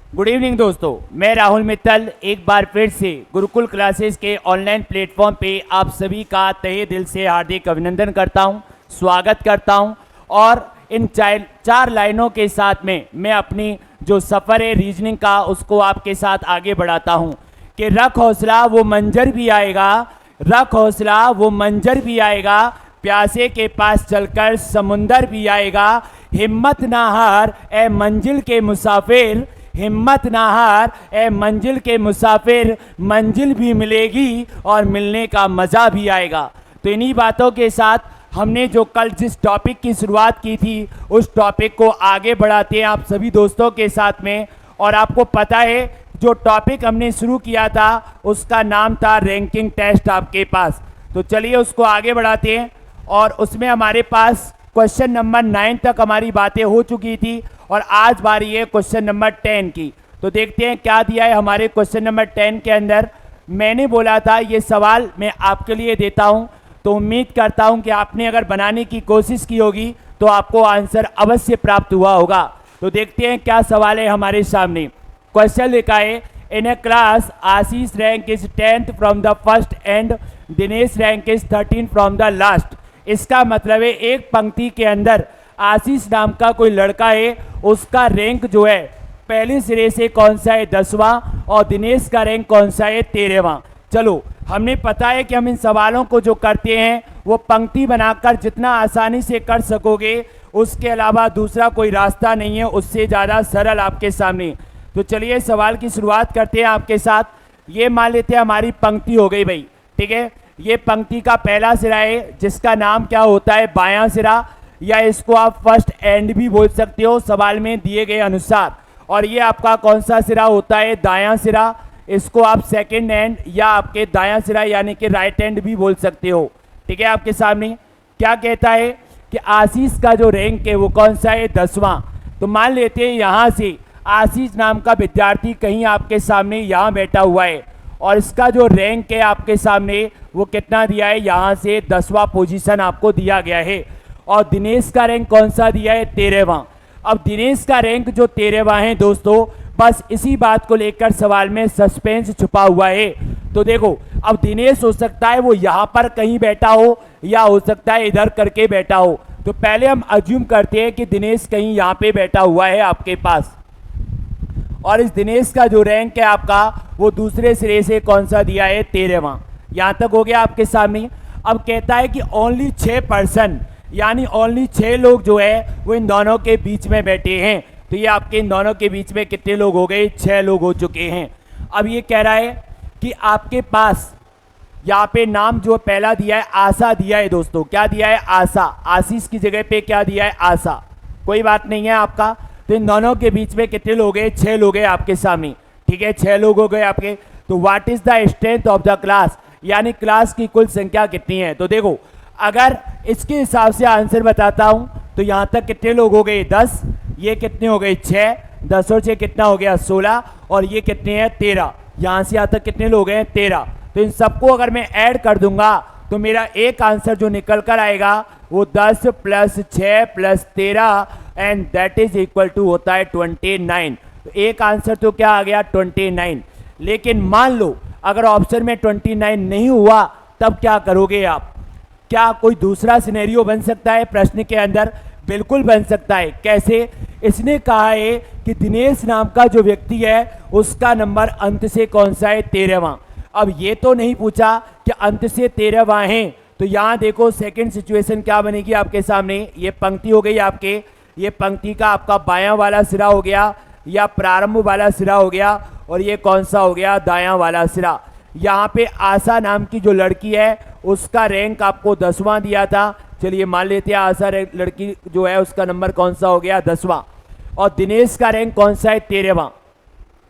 Good evening दोस्तों, मैं राहुल मित्तल एक बार फिर से गुरुकुल क्लासेस के ऑनलाइन प्लेटफॉर्म पे आप सभी का तहे दिल से हार्दिक अभिनंदन करता हूं, स्वागत करता हूं। और इन चार लाइनों के साथ में मैं अपनी जो सफ़र है रीजनिंग का उसको आपके साथ आगे बढ़ाता हूं कि रख हौसला वो मंजर भी आएगा, रख हौसला वो मंजर भी आएगा, प्यासे के पास चलकर समुंदर भी आएगा। हिम्मत ना हार ए मंजिल के मुसाफिर, हिम्मत ना हार ए मंजिल के मुसाफिर, मंजिल भी मिलेगी और मिलने का मज़ा भी आएगा। तो इन्हीं बातों के साथ हमने जो कल जिस टॉपिक की शुरुआत की थी उस टॉपिक को आगे बढ़ाते हैं आप सभी दोस्तों के साथ में। और आपको पता है जो टॉपिक हमने शुरू किया था उसका नाम था रैंकिंग टेस्ट आपके पास। तो चलिए उसको आगे बढ़ाते हैं। और उसमें हमारे पास क्वेश्चन नंबर 9 तक हमारी बातें हो चुकी थी और आज बारी है क्वेश्चन नंबर 10 की। तो देखते हैं क्या दिया है हमारे क्वेश्चन नंबर 10 के अंदर। मैंने बोला था ये सवाल मैं आपके लिए देता हूं, तो उम्मीद करता हूं कि आपने अगर बनाने की कोशिश की होगी तो आपको आंसर अवश्य प्राप्त हुआ होगा। तो देखते हैं क्या सवाल है हमारे सामने। क्वेश्चन लिखा है, in a class Ashish rank is 10th from the first and Dinesh rank is 13 from the last. इसका मतलब है एक पंक्ति के अंदर आशीष नाम का कोई लड़का है, उसका रैंक जो है पहले सिरे से कौन सा है 10वां और दिनेश का रैंक कौन सा है 13वां। चलो हमने पता है कि हम इन सवालों को जो करते हैं वो पंक्ति बनाकर जितना आसानी से कर सकोगे उसके अलावा दूसरा कोई रास्ता नहीं है उससे ज़्यादा सरल आपके सामने। तो चलिए सवाल की शुरुआत करते हैं आपके साथ। ये मान लेते हैं हमारी पंक्ति हो गई भाई, ठीक है। ये पंक्ति का पहला सिरा है जिसका नाम क्या होता है बायां सिरा, या इसको आप फर्स्ट एंड भी बोल सकते हो सवाल में दिए गए अनुसार। और ये आपका कौन सा सिरा होता है दायां सिरा, इसको आप सेकंड एंड या आपके दायां सिरा यानी कि राइट एंड भी बोल सकते हो, ठीक है। आपके सामने क्या कहता है कि आशीष का जो रैंक है वो कौन सा है 10वां। तो मान लेते हैं यहाँ से आशीष नाम का विद्यार्थी कहीं आपके सामने यहाँ बैठा हुआ है और इसका जो रैंक है आपके सामने वो कितना दिया है, यहाँ से 10वां पोजीशन आपको दिया गया है। और दिनेश का रैंक कौन सा दिया है 13वां। अब दिनेश का रैंक जो 13वां है दोस्तों, बस इसी बात को लेकर सवाल में सस्पेंस छुपा हुआ है। तो देखो अब दिनेश हो सकता है वो यहाँ पर कहीं बैठा हो या हो सकता है इधर करके बैठा हो। तो पहले हम अज्यूम करते हैं कि दिनेश कहीं यहाँ पे बैठा हुआ है आपके पास और इस दिनेश का जो रैंक है आपका वो दूसरे सिरे से कौन सा दिया है 13वां। यहाँ तक हो गया आपके सामने। अब कहता है कि ओनली 6% यानी ओनली 6 लोग जो है वो इन दोनों के बीच में बैठे हैं। तो ये आपके इन दोनों के बीच में कितने लोग हो गए, 6 लोग हो चुके हैं। अब ये कह रहा है कि आपके पास यहाँ पे नाम जो पहला दिया है आशा दिया है दोस्तों। क्या दिया है आशा, आशीष की जगह पे क्या दिया है आशा। कोई बात नहीं है आपका। तो इन दोनों के बीच में कितने लोग हैं, 6 लोग हैं आपके सामने, ठीक है। 6 लोग हो गए आपके। तो what is the strength of the class, यानी क्लास की कुल संख्या कितनी है। तो देखो अगर इसके हिसाब से आंसर बताता हूं तो यहां तक कितने लोग हो गए 10, ये कितने हो गए 6, 10 और 6 कितना हो गया 16 और ये कितने हैं 13। यहां से यहां तक कितने लोग हैं 13। तो इन सबको अगर मैं ऐड कर दूंगा तो मेरा एक आंसर जो निकल कर आएगा वो 10 + 6 + 13 and that is equal to होता है 29। तो एक आंसर तो क्या आ गया 29। लेकिन मान लो अगर ऑप्शन में 29 नहीं हुआ तब क्या करोगे आप। क्या कोई दूसरा सिनेरियो बन सकता है प्रश्न के अंदर, बिल्कुल बन सकता है। कैसे, इसने कहा है कि दिनेश नाम का जो व्यक्ति है उसका नंबर अंत से कौन सा है 13वां। अब ये तो नहीं पूछा कि अंत से 13वां है। तो यहाँ देखो सेकंड सिचुएशन क्या बनेगी आपके सामने। ये पंक्ति हो गई आपके, ये पंक्ति का आपका बायां वाला सिरा हो गया या प्रारंभ वाला सिरा हो गया और ये कौन सा हो गया दायां वाला सिरा। यहाँ पे आशा नाम की जो लड़की है उसका रैंक आपको 10वां दिया था। चलिए मान लेते हैं आशा लड़की जो है उसका नंबर कौन सा हो गया 10वां और दिनेश का रैंक कौन सा है 13वां।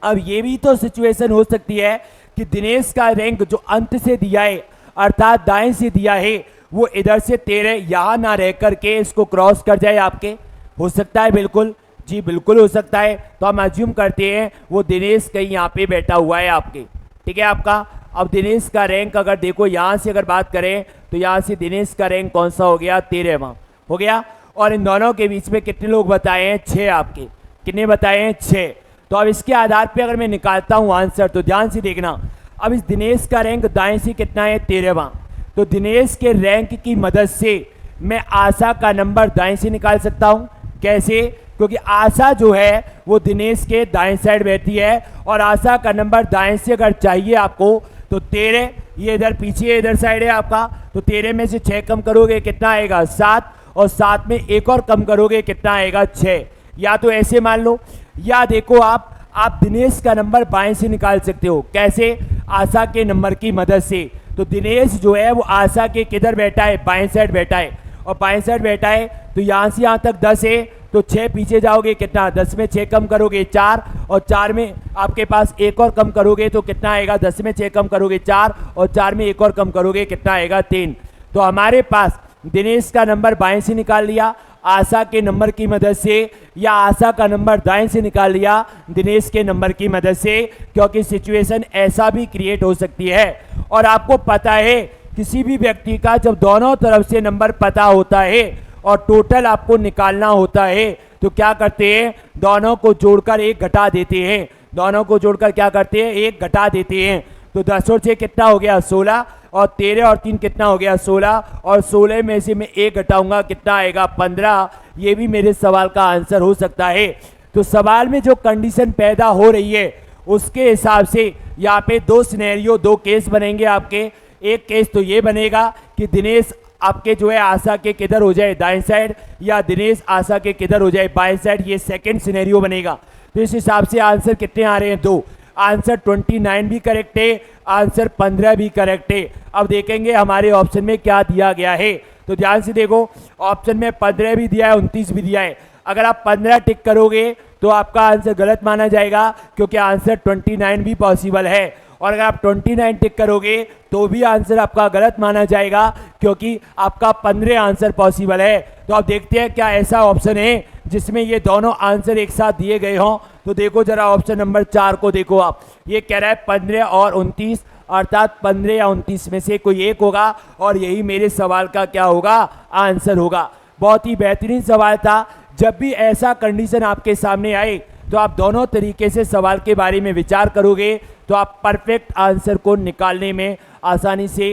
अब ये भी तो सिचुएशन हो सकती है कि दिनेश का रैंक जो अंत से दिया है अर्थात दाएं से दिया है वो इधर से 13 यहाँ ना रह करके इसको क्रॉस कर जाए आपके। हो सकता है, बिल्कुल जी बिल्कुल हो सकता है। तो हम अज्यूम करते हैं वो दिनेश कहीं यहाँ पे बैठा हुआ है आपके, ठीक है आपका। अब दिनेश का रैंक अगर देखो यहाँ से अगर बात करें तो यहाँ से दिनेश का रैंक कौन सा हो गया 13वां हो गया। और इन दोनों के बीच में कितने लोग बताए हैं 6 आपके, कितने बताए हैं 6। तो अब इसके आधार पे अगर मैं निकालता हूँ आंसर, तो ध्यान से देखना। अब इस दिनेश का रैंक दाएं से कितना है, 13वां। तो दिनेश के रैंक की मदद से मैं आशा का नंबर दाएं से निकाल सकता हूँ। कैसे? क्योंकि आशा जो है वो दिनेश के दाएं साइड बैठी है, और आशा का नंबर दाएं से अगर चाहिए आपको तो 13, ये इधर पीछे इधर साइड है आपका, तो 13 में से 6 कम करोगे कितना आएगा, 7, और 7 में एक और कम करोगे कितना आएगा, 6। या तो ऐसे मान लो, या देखो आप दिनेश का नंबर बाएं से निकाल सकते हो। कैसे? आशा के नंबर की मदद से। तो दिनेश जो है वो आशा के किधर बैठा है, बाएं साइड बैठा है, और बाएं साइड बैठा है तो यहाँ से यहाँ तक 10 है, तो 6 पीछे जाओगे कितना, 10 में 6 कम करोगे 4, और 4 में आपके पास एक और कम करोगे तो कितना आएगा, 10 में 6 कम करोगे 4, और 4 में एक और कम करोगे कितना आएगा, 3। तो हमारे पास दिनेश का नंबर बाएं से निकाल लिया आशा के नंबर की मदद से, या आशा का नंबर दाएं से निकाल लिया दिनेश के नंबर की मदद से, क्योंकि सिचुएशन ऐसा भी क्रिएट हो सकती है। और आपको पता है किसी भी व्यक्ति का जब दोनों तरफ से नंबर पता होता है और टोटल आपको निकालना होता है, तो क्या करते हैं, दोनों को जोड़कर एक घटा देते हैं। दोनों को जोड़कर क्या करते हैं, एक घटा देते हैं। तो 10 और 6 कितना हो गया, 16, और 13 और 3 कितना हो गया, 16, और 16 में से मैं एक घटाऊंगा कितना आएगा, 15। ये भी मेरे सवाल का आंसर हो सकता है। तो सवाल में जो कंडीशन पैदा हो रही है उसके हिसाब से यहाँ पे 2 सिनेरियो, 2 केस बनेंगे आपके। एक केस तो ये बनेगा कि दिनेश आपके जो है आशा के किधर हो जाए, दाएं साइड, या दिनेश आशा के किधर हो जाए, बाएं साइड। ये सेकंड सिनेरियो बनेगा। तो इस हिसाब से आंसर कितने आ रहे हैं, 2। आंसर 29 भी करेक्ट है, आंसर 15 भी करेक्ट है। अब देखेंगे हमारे ऑप्शन में क्या दिया गया है। तो ध्यान से देखो, ऑप्शन में 15 भी दिया है, 29 भी दिया है। अगर आप 15 टिक करोगे तो आपका आंसर गलत माना जाएगा, क्योंकि आंसर 29 भी पॉसिबल है। और अगर आप 29 टिक करोगे तो भी आंसर आपका गलत माना जाएगा, क्योंकि आपका 15 आंसर पॉसिबल है। तो आप देखते हैं क्या ऐसा ऑप्शन है जिसमें ये दोनों आंसर एक साथ दिए गए हों। तो देखो जरा ऑप्शन नंबर 4 को देखो आप, ये कह रहा है 15 और 29, अर्थात 15 या 29 में से कोई एक होगा, और यही मेरे सवाल का क्या होगा, आंसर होगा। बहुत ही बेहतरीन सवाल था। जब भी ऐसा कंडीशन आपके सामने आए तो आप दोनों तरीके से सवाल के बारे में विचार करोगे, तो आप परफेक्ट आंसर को निकालने में आसानी से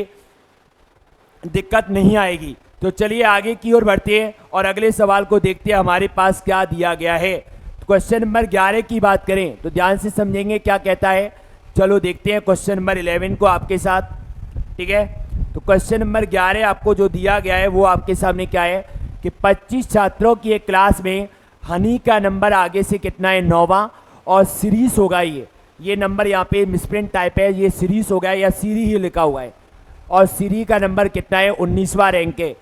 दिक्कत नहीं आएगी। तो चलिए आगे की ओर बढ़ते हैं और अगले सवाल को देखते हैं हमारे पास क्या दिया गया है। क्वेश्चन नंबर 11 की बात करें तो ध्यान से समझेंगे क्या कहता है। चलो देखते हैं क्वेश्चन नंबर 11 को आपके साथ, ठीक है। तो क्वेश्चन नंबर 11 आपको जो दिया गया है वो आपके सामने क्या है कि 25 छात्रों की एक क्लास में हनी का नंबर आगे से कितना है, 9वां, और सीरीज होगा ये नंबर यहाँ पे मिसप्रिंट टाइप है, ये सीरीज हो गया या सीरी ही लिखा हुआ है, और सीरी का नंबर कितना है, 19वां रैंक है।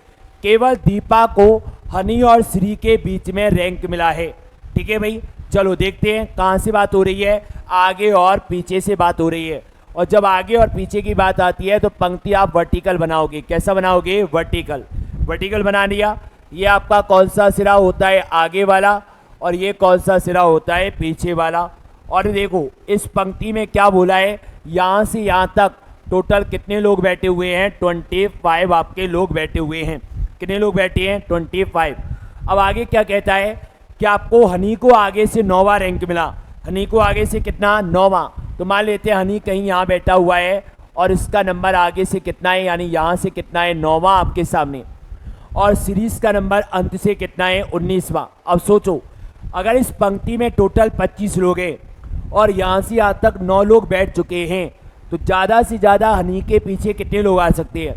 केवल दीपा को हनी और श्री के बीच में रैंक मिला है, ठीक है भाई। चलो देखते हैं कहाँ से बात हो रही है, आगे और पीछे से बात हो रही है। और जब आगे और पीछे की बात आती है तो पंक्ति आप वर्टिकल बनाओगे। कैसा बनाओगे, वर्टिकल बना लिया। ये आपका कौन सा सिरा होता है, आगे वाला, और ये कौन सा सिरा होता है, पीछे वाला। और देखो इस पंक्ति में क्या बोला है, यहाँ से यहाँ तक टोटल कितने लोग बैठे हुए हैं, 25 आपके लोग बैठे हुए हैं। कितने लोग बैठे हैं, 25। अब आगे क्या कहता है कि आपको हनी को आगे से 9वां रैंक मिला। हनी को आगे से कितना, 9वां। तो मान लेते हैं हनी कहीं यहाँ बैठा हुआ है और इसका नंबर आगे से कितना है, यानी यहाँ से कितना है, 9वां आपके सामने, और सीरीज का नंबर अंत से कितना है, 19वां। अब सोचो अगर इस पंक्ति में टोटल 25 लोग हैं और यहाँ से यहाँ तक 9 लोग बैठ चुके हैं, तो ज़्यादा से ज़्यादा हनी के पीछे कितने लोग आ सकते हैं,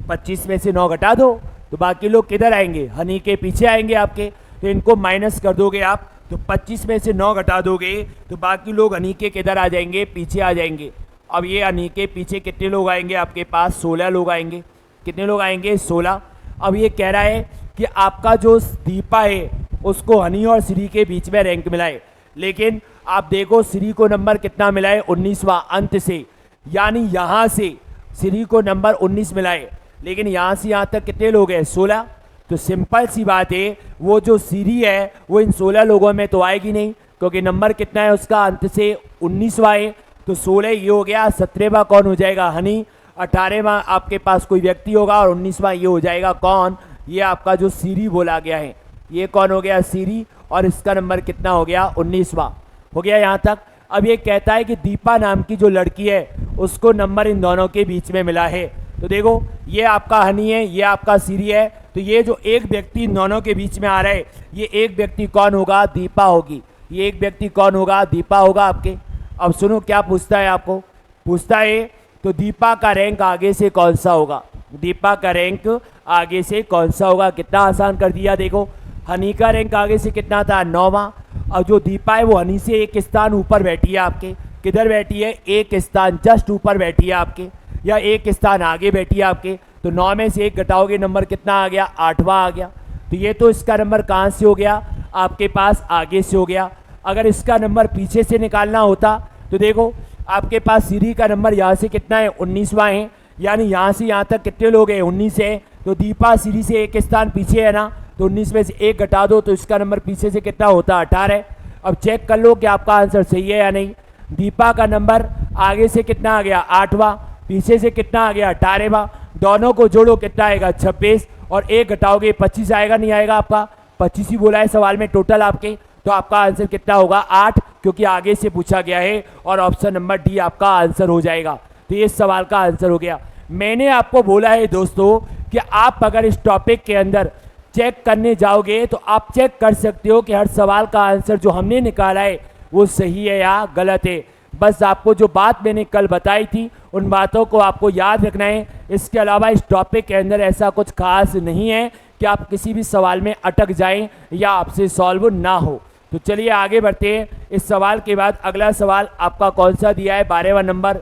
25 में से 9 घटा दो तो बाकी लोग किधर आएंगे, हनी के पीछे आएंगे आपके। तो इनको माइनस कर दोगे आप, तो 25 में से 9 घटा दोगे तो बाकी लोग हनी के किधर आ जाएंगे, पीछे आ जाएंगे। अब ये हनी के पीछे कितने लोग आएंगे, आपके पास 16 लोग आएंगे। कितने लोग आएंगे, 16। अब ये कह रहा है कि आपका जो दीपा है उसको हनी और श्री के बीच में रैंक मिला है, लेकिन आप देखो श्री को नंबर कितना मिला है, 19वां अंत से, यानी यहाँ से श्री को नंबर 19 मिला है, लेकिन यहाँ से यहाँ तक कितने लोग हैं, 16। तो सिंपल सी बात है, वो जो श्री है वो इन 16 लोगों में तो आएगी नहीं, क्योंकि नंबर कितना है उसका, अंत से 19वां है। तो 16 ये हो गया, 17वां कौन हो जाएगा, हनी, 18वां आपके पास कोई व्यक्ति होगा, और 19वां ये हो जाएगा कौन, ये आपका जो श्री बोला गया है, ये कौन हो गया, श्री, और इसका नंबर कितना हो गया, 19वां। हो गया यहाँ तक। अब ये कहता है कि दीपा नाम की जो लड़की है उसको नंबर इन दोनों के बीच में मिला है। तो देखो ये आपका हनी है, ये आपका सीरी है, तो ये जो एक व्यक्ति इन दोनों के बीच में आ रहा है, ये एक व्यक्ति कौन होगा? दीपा होगी। ये एक व्यक्ति कौन होगा? दीपा होगा आपके। अब सुनो क्या पूछता है आपको, पूछता है तो दीपा का रैंक आगे से कौन सा होगा? दीपा का रैंक आगे से कौन सा होगा? कितना आसान कर दिया। देखो हनी का रैंक आगे से कितना था? 9वां। और जो दीपा है वो हनी से एक स्थान ऊपर बैठी है आपके। किधर बैठी है? एक स्थान जस्ट ऊपर बैठी है आपके, या एक स्थान आगे बैठी है आपके। तो 9 में से 1 घटाओगे, नंबर कितना आ गया? 8वां आ गया। तो ये तो इसका नंबर कहाँ से हो गया? आपके पास आगे से हो गया। अगर इसका नंबर पीछे से निकालना होता तो देखो आपके पास सीरी का नंबर यहाँ से कितना है? 19वां है, यानी यहाँ से यहाँ तक कितने लोग हैं? 19 है। तो दीपा सीरी से एक स्थान पीछे है ना, तो 19 में से 1 घटा दो तो इसका नंबर पीछे से कितना होता? 18। अब चेक कर लो कि आपका आंसर सही है या नहीं। दीपा का नंबर आगे से कितना आ गया? 8वां, पीछे से कितना आ गया? 18वां। दोनों को जोड़ो कितना आएगा? 26, और 1 घटाओगे 25 आएगा, नहीं आएगा? आपका 25 ही बोला है सवाल में टोटल आपके। तो आपका आंसर कितना होगा? 8, क्योंकि आगे से पूछा गया है, और ऑप्शन नंबर डी आपका आंसर हो जाएगा। तो ये सवाल का आंसर हो गया। मैंने आपको बोला है दोस्तों कि आप अगर इस टॉपिक के अंदर चेक करने जाओगे तो आप चेक कर सकते हो कि हर सवाल का आंसर जो हमने निकाला है वो सही है या गलत है। बस आपको जो बात मैंने कल बताई थी उन बातों को आपको याद रखना है। इसके अलावा इस टॉपिक के अंदर ऐसा कुछ खास नहीं है कि आप किसी भी सवाल में अटक जाएं या आपसे सॉल्व ना हो। तो चलिए आगे बढ़ते हैं। इस सवाल के बाद अगला सवाल आपका कौन सा दिया है? 12वां नंबर।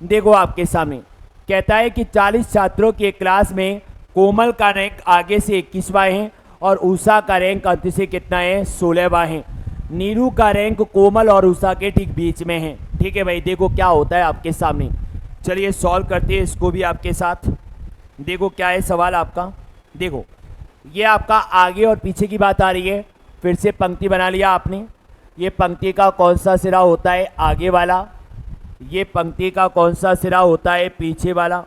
देखो आपके सामने कहता है कि 40 छात्रों की एक क्लास में कोमल का रैंक आगे से 21वां है और उषा का रैंक अंत से कितना है? 16वां है। नीरू का रैंक कोमल और उषा के ठीक बीच में है। ठीक है भाई, देखो क्या होता है आपके सामने। चलिए सॉल्व करते हैं इसको भी आपके साथ। देखो क्या है सवाल आपका। देखो ये आपका आगे और पीछे की बात आ रही है। फिर से पंक्ति बना लिया आपने। ये पंक्ति का कौन सा सिरा होता है? आगे वाला। ये पंक्ति का कौन सा सिरा होता है? पीछे वाला।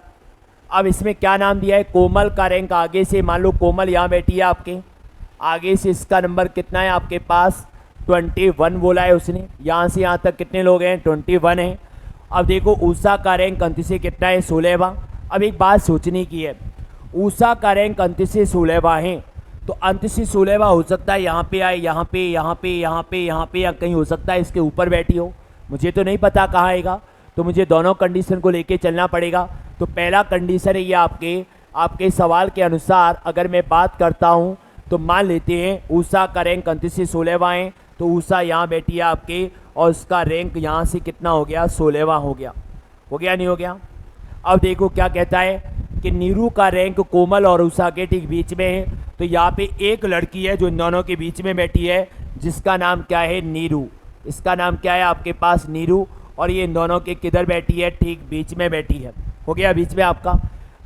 अब इसमें क्या नाम दिया है? कोमल का रैंक आगे से, मान लो कोमल यहाँ बैठी है आपके, आगे से इसका नंबर कितना है आपके पास? 21 बोला है उसने। यहाँ से यहाँ तक कितने लोग हैं? 21 हैं। अब देखो उषा का रैंक अंत से कितना है? 16वां। अब एक बात सोचने की है, उषा का रैंक अंत से 16वां है, तो अंत से 16वां हो सकता है यहाँ पे आए, यहाँ पे, यहाँ पे, यहाँ पे, यहाँ पे, या कहीं हो सकता है इसके ऊपर बैठी हो। मुझे तो नहीं पता कहाँ आएगा, तो मुझे दोनों कंडीशन को लेके चलना पड़ेगा। तो पहला कंडीशन है ये आपके सवाल के अनुसार अगर मैं बात करता हूँ तो मान लेते हैं उषा का रैंक अंत से 16वां है, तो उषा यहाँ बैठी है आपके और उसका रैंक यहाँ से कितना हो गया? 16वां हो गया। हो गया नहीं हो गया? अब देखो क्या कहता है कि नीरू का रैंक कोमल और उषा के ठीक बीच में है। तो यहाँ पे एक लड़की है जो इन दोनों के बीच में बैठी है, जिसका नाम क्या है? नीरू। इसका नाम क्या है आपके पास? नीरू। और ये इन दोनों के किधर बैठी है? ठीक बीच में बैठी है। हो गया बीच में आपका।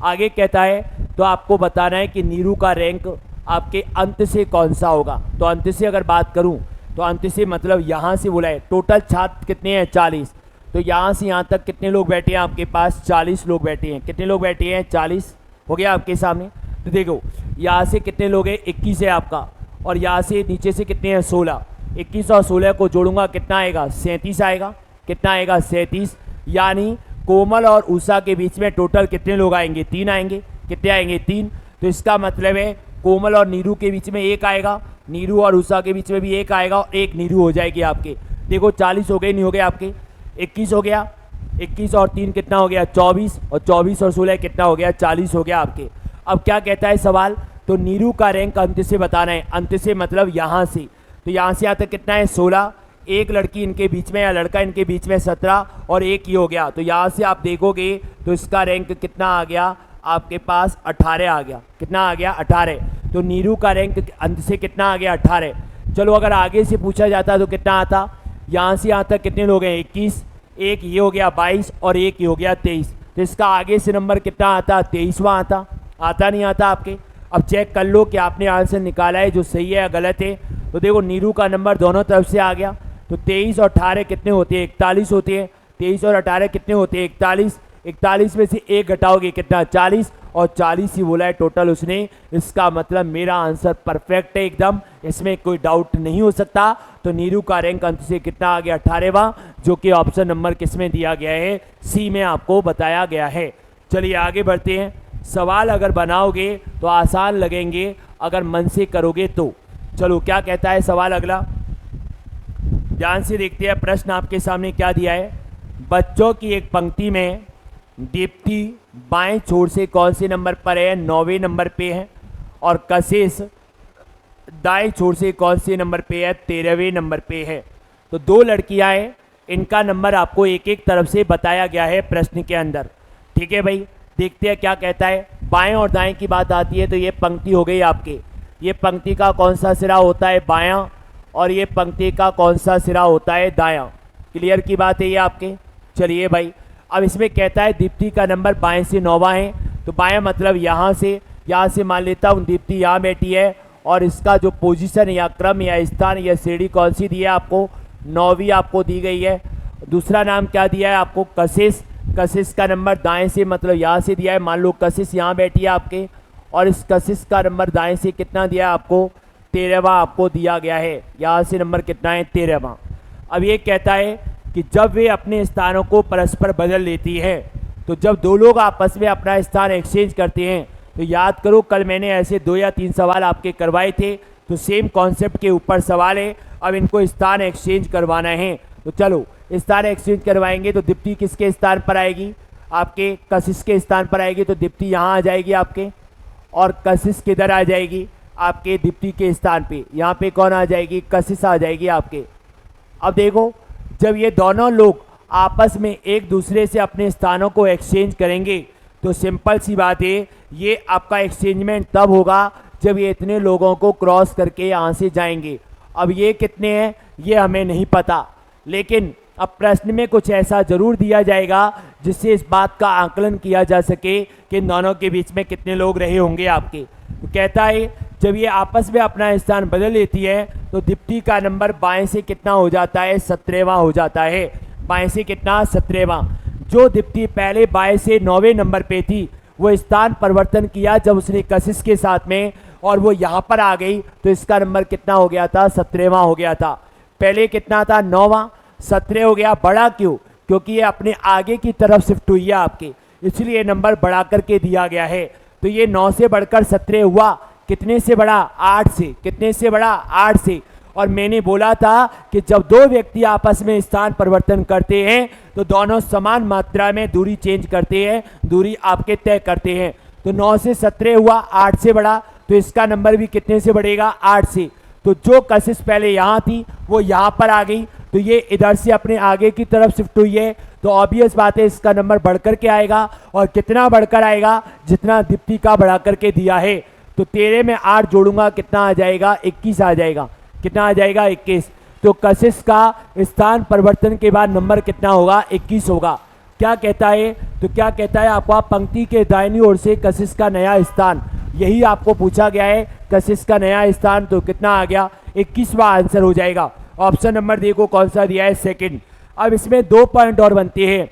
आगे कहता है तो आपको बताना है कि नीरू का रैंक आपके अंत से कौन सा होगा। तो अंत से अगर बात करूं तो अंत से मतलब यहाँ से बोला है। टोटल छात्र कितने हैं? 40। तो यहाँ से यहाँ तक कितने लोग बैठे हैं आपके पास? 40 लोग बैठे हैं। कितने लोग बैठे हैं? 40। हो गया आपके सामने। तो देखो यहाँ से कितने लोग हैं? 21 है आपका, और यहाँ से नीचे से कितने हैं? 16। 21 और 16 को जोड़ूंगा कितना आएगा? 37 आएगा। कितना आएगा? 37। यानी कोमल और उषा के बीच में टोटल कितने लोग आएंगे? 3 आएंगे। कितने आएंगे? 3। तो इसका मतलब है कोमल और नीरू के बीच में 1 आएगा, नीरू और उषा के बीच में भी 1 आएगा, और 1 नीरू हो जाएगी आपके। देखो 40 हो गए, नहीं हो गए आपके? 21 हो गया। 21 और 3 कितना हो गया? 24। और 24 और 16 कितना हो गया? 40 हो गया आपके। अब क्या कहता है सवाल? तो नीरू का रैंक अंत से बताना है। अंत से मतलब यहाँ से। तो यहाँ से यहाँ तक कितना है? 16। एक लड़की इनके बीच में या लड़का इनके बीच में 17, और 1 ही हो गया। तो यहाँ से आप देखोगे तो इसका रैंक कितना आ गया आपके पास? 18 आ गया। कितना आ गया? 18। तो नीरू का रैंक अंत से कितना आ गया? 18। चलो अगर आगे से पूछा जाता तो कितना आता? यहाँ से यहाँ तक कितने लोग हैं? 21। 1 ये हो गया 22, और 1 ये हो गया 23। तो इसका आगे से नंबर कितना आता? 23वां आता। आता नहीं आता आपके? अब चेक कर लो कि आपने आंसर निकाला है जो सही है या गलत है। तो देखो नीरू का नंबर दोनों तरफ से आ गया। तो 23 और 18 कितने होते हैं? 41 होते हैं। 23 और 18 कितने होते हैं? 41। 41 में से 1 घटाओगे कितना? 40। और 40 ही बोला है टोटल उसने। इसका मतलब मेरा आंसर परफेक्ट है एकदम, इसमें कोई डाउट नहीं हो सकता। तो नीरू का रैंक अंत से कितना आ गया 18वां, जो कि ऑप्शन नंबर किस में दिया गया है, सी में आपको बताया गया है। चलिए आगे बढ़ते हैं। सवाल अगर बनाओगे तो आसान लगेंगे, अगर मन से करोगे तो। चलो क्या कहता है सवाल अगला, ध्यान से देखते हैं। प्रश्न आपके सामने क्या दिया है, बच्चों की एक पंक्ति में दीप्ति बाएं छोर से कौन से नंबर पर है, 9वें नंबर पे है, और कशिश दाएं छोर से कौन से नंबर पे है, 13वें नंबर पे है। तो दो लड़कियां हैं, इनका नंबर आपको एक एक तरफ से बताया गया है प्रश्न के अंदर। ठीक है भाई, देखते हैं क्या कहता है। बाएं और दाएं की बात आती है तो ये पंक्ति हो गई आपके, ये पंक्ति का कौन सा सिरा होता है, बायां, और ये पंक्ति का कौन सा सिरा होता है, दायां। क्लियर की बात है ये आपके। चलिए भाई, अब इसमें कहता है दीप्ति का नंबर बाएं से 9वां है, तो बायां मतलब यहाँ से मान लेता हूँ दीप्ति यहाँ बैठी है, और इसका जो पोजीशन या क्रम या स्थान या श्रेणी कौन सी दी है आपको, 9वीं आपको दी गई है। दूसरा नाम क्या दिया है आपको, कशिश। कशिश का नंबर दाएं से मतलब यहाँ से दिया है, मान लो कशिश यहाँ बैठी है आपके, और इस कशिश का नंबर दाएं से कितना दिया है आपको, 13वां आपको दिया गया है। यहाँ से नंबर कितना है, 13वां। अब ये कहता है कि जब वे अपने स्थानों को परस्पर बदल लेती है, तो जब दो लोग आपस में अपना स्थान एक्सचेंज करते हैं, तो याद करो कल मैंने ऐसे 2 या 3 सवाल आपके करवाए थे, तो सेम कॉन्सेप्ट के ऊपर सवाल है। अब इनको स्थान एक्सचेंज करवाना है, तो चलो स्थान एक्सचेंज करवाएंगे। तो दीप्ति किसके स्थान पर आएगी, आपके कशिश के स्थान पर आएगी, तो दीप्ति यहाँ आ जाएगी आपके, और कशिश किधर आ जाएगी, आपके दीप्ति के स्थान पे। यहाँ पे कौन आ जाएगी, कशिश आ जाएगी आपके। अब देखो, जब ये दोनों लोग आपस में एक दूसरे से अपने स्थानों को एक्सचेंज करेंगे, तो सिंपल सी बात है, ये आपका एक्सचेंजमेंट तब होगा जब ये इतने लोगों को क्रॉस करके यहाँ से जाएंगे। अब ये कितने हैं ये हमें नहीं पता, लेकिन अब प्रश्न में कुछ ऐसा जरूर दिया जाएगा जिससे इस बात का आकलन किया जा सके कि इन दोनों के बीच में कितने लोग रहे होंगे आपके। तो कहता है जब ये आपस में अपना स्थान बदल लेती है, तो दीप्ति का नंबर बाएं से कितना हो जाता है, 17वां हो जाता है। बाएं से कितना, 17वां। जो दीप्ति पहले बाएं से 9वें नंबर पे थी, वो स्थान परिवर्तन किया जब उसने कशिश के साथ में, और वो यहाँ पर आ गई, तो इसका नंबर कितना हो गया था, 17वां हो गया था। पहले कितना था, 9वां, 17 हो गया। बड़ा क्यों, क्योंकि ये अपने आगे की तरफ शिफ्ट हुई है आपके, इसलिए नंबर बढ़ा करके दिया गया है। तो ये 9 से बढ़कर 17 हुआ, कितने से बढ़ा, 8 से। कितने से बढ़ा, 8 से। और मैंने बोला था कि जब दो व्यक्ति आपस में स्थान परिवर्तन करते हैं, तो दोनों समान मात्रा में दूरी चेंज करते हैं, दूरी आपके तय करते हैं। तो 9 से 17 हुआ, 8 से बढ़ा, तो इसका नंबर भी कितने से बढ़ेगा, 8 से। तो जो कशिश पहले यहाँ थी वो यहाँ पर आ गई, तो ये इधर से अपने आगे की तरफ शिफ्ट हुई है, तो ऑब्वियस बात है इसका नंबर बढ़कर के आएगा। और कितना बढ़कर आएगा, जितना दीप्ति का बढ़ा करके दिया है। तो 13 में 8 जोड़ूंगा, कितना आ जाएगा, 21 आ जाएगा। कितना आ जाएगा, 21। तो कशिश का स्थान परिवर्तन के बाद नंबर कितना होगा, 21 होगा। क्या कहता है, तो क्या कहता है आपको, पंक्ति के दाहिनी ओर से कशिश का नया स्थान, यही आपको पूछा गया है, कशिश का नया स्थान। तो कितना आ गया, 21वां आंसर हो जाएगा। ऑप्शन नंबर देखो कौन सा दिया है, सेकंड। अब इसमें 2 पॉइंट और बनते हैं।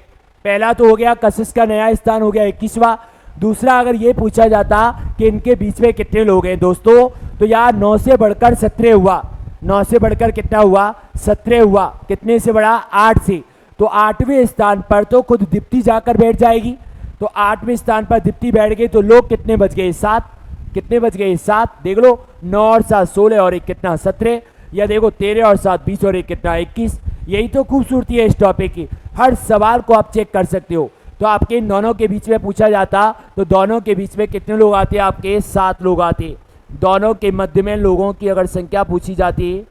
पहला तो हो गया कशिश का नया स्थान हो गया 21वां। दूसरा अगर ये पूछा जाता कि इनके बीच में कितने लोग हैं दोस्तों, तो यार 9 से बढ़कर 17 हुआ, 9 से बढ़कर कितना हुआ, 17 हुआ। कितने से बढ़ा, 8 से। तो 8वें स्थान पर तो खुद दीप्ति जाकर बैठ जाएगी। तो 8वें स्थान पर दीप्ति बैठ गई, तो लोग कितने बच गए, 7। कितने बच गए, 7। देख लो, 9 और 7 16 और 1 कितना, 17। या देखो 13 और 7 20 और 1 कितना, 21। यही तो खूबसूरती है इस टॉपिक की, हर सवाल को आप चेक कर सकते हो। तो आपके इन दोनों के बीच में पूछा जाता, तो दोनों के बीच में कितने लोग आते, आपके 7 लोग आते। दोनों के मध्य में लोगों की अगर संख्या पूछी जाती है,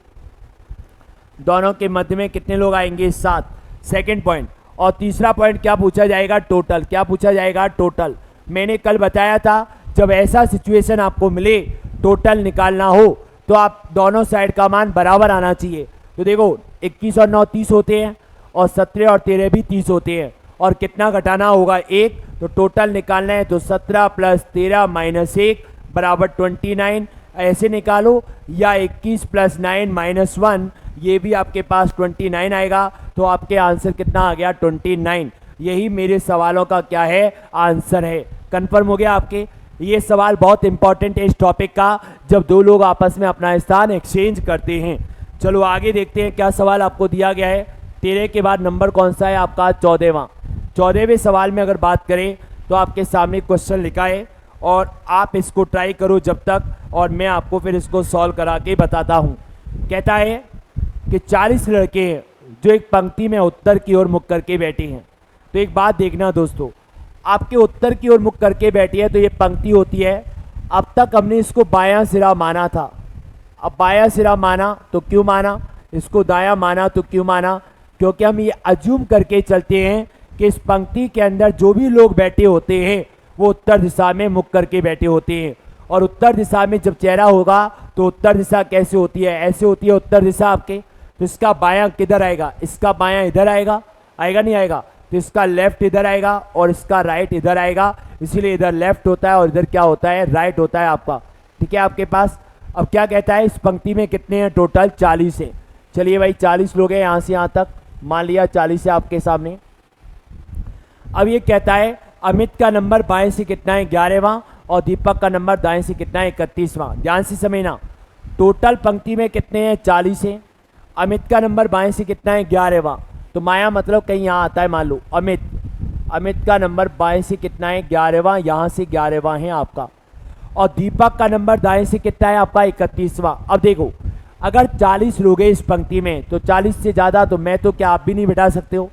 दोनों के मध्य में कितने लोग आएंगे, 7। Second point. और तीसरा पॉइंट क्या पूछा जाएगा, टोटल। क्या पूछा जाएगा, टोटल। मैंने कल बताया था जब ऐसा सिचुएशन आपको मिले, टोटल निकालना हो, तो आप दोनों साइड का मान बराबर आना चाहिए। तो देखो 21 और 9 30 होते हैं, और 17 और 13 भी 30 होते हैं। और कितना घटाना होगा, 1। तो टोटल निकालना है, तो 17 + 13 - 1 बराबर 29। ऐसे निकालो, या 21 + 9 - 1, ये भी आपके पास 29 आएगा। तो आपके आंसर कितना आ गया, 29। यही मेरे सवालों का क्या है, आंसर है। कंफर्म हो गया आपके। ये सवाल बहुत इंपॉर्टेंट है इस टॉपिक का, जब दो लोग आपस में अपना स्थान एक्सचेंज करते हैं। चलो आगे देखते हैं क्या सवाल आपको दिया गया है। 13 के बाद नंबर कौन सा है आपका? 14वां। 14वें सवाल में अगर बात करें तो आपके सामने क्वेश्चन लिखा है और आप इसको ट्राई करो जब तक, और मैं आपको फिर इसको सॉल्व करा के बताता हूँ। कहता है कि 40 लड़के हैं जो एक पंक्ति में उत्तर की ओर मुख करके बैठे हैं। तो एक बात देखना दोस्तों, आपके उत्तर की ओर मुख करके बैठी है तो ये पंक्ति होती है। अब तक हमने इसको बायां सिरा माना था, अब बायां सिरा माना तो क्यों माना, इसको दायां माना तो क्यों माना? क्योंकि हम ये अज्यूम करके चलते हैं कि इस पंक्ति के अंदर जो भी लोग बैठे होते हैं वो उत्तर दिशा में मुख करके बैठे होते हैं। और उत्तर दिशा में जब चेहरा होगा तो उत्तर दिशा कैसे होती है? ऐसे होती है उत्तर दिशा आपके। तो इसका बायां किधर आएगा? इसका बायां इधर आएगा, आएगा नहीं आएगा? तो इसका लेफ्ट इधर आएगा और इसका राइट इधर आएगा, इसीलिए इधर लेफ्ट होता है और इधर क्या होता है? राइट होता है आपका। ठीक है आपके पास। अब क्या कहता है, इस पंक्ति में कितने हैं? टोटल 40 है। चलिए भाई 40 लोग हैं यहाँ से यहाँ तक, मान लिया 40 है आपके सामने। अब ये कहता है अमित का नंबर बाएं से कितना है? 11वां, और दीपक का नंबर दाएं से कितना है? 31वां। ध्यान से समझना, टोटल पंक्ति में कितने हैं? 40 हैं। अमित का नंबर बाएं से कितना है? 11वां। तो माया मतलब कहीं यहाँ आता है, मान लो अमित का नंबर बाएं से कितना है? 11वां, यहाँ से 11वां है आपका। और दीपक का नंबर दाएं से कितना है आपका? 31वां। अब देखो, अगर 40 लोग हैं इस पंक्ति में तो 40 से ज़्यादा तो मैं तो क्या आप भी नहीं बिठा सकते हो।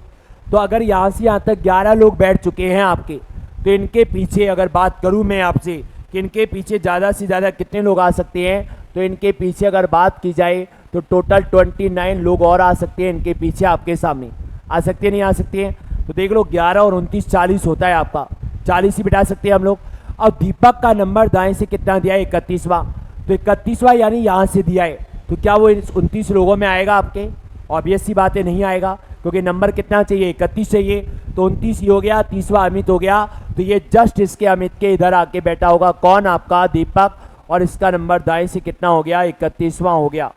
तो अगर यहाँ से यहाँ तक 11 लोग बैठ चुके हैं आपके, तो इनके पीछे अगर बात करूँ मैं आपसे कि इनके पीछे ज़्यादा से ज़्यादा कितने लोग आ सकते हैं, तो इनके पीछे अगर बात की जाए तो टोटल 29 लोग और आ सकते हैं इनके पीछे आपके सामने। आ सकते हैं नहीं आ सकते हैं? तो देख लो 11 और 29 40 होता है आपका, 40 ही बिठा सकते हैं हम लोग। अब दीपक का नंबर दाएं से कितना दिया है? 31वां। तो 31वां यानी यहाँ से दिया है, तो क्या वो 29 लोगों में आएगा आपके? ऑब्वियस सी बात है नहीं आएगा, क्योंकि नंबर कितना चाहिए? 31 चाहिए। तो 29 ही हो गया, 30वां अमित हो गया। तो ये जस्ट इसके अमित के इधर आके बैठा होगा कौन? आपका दीपक। और इसका नंबर दाएं से कितना हो गया? 31वां हो गया।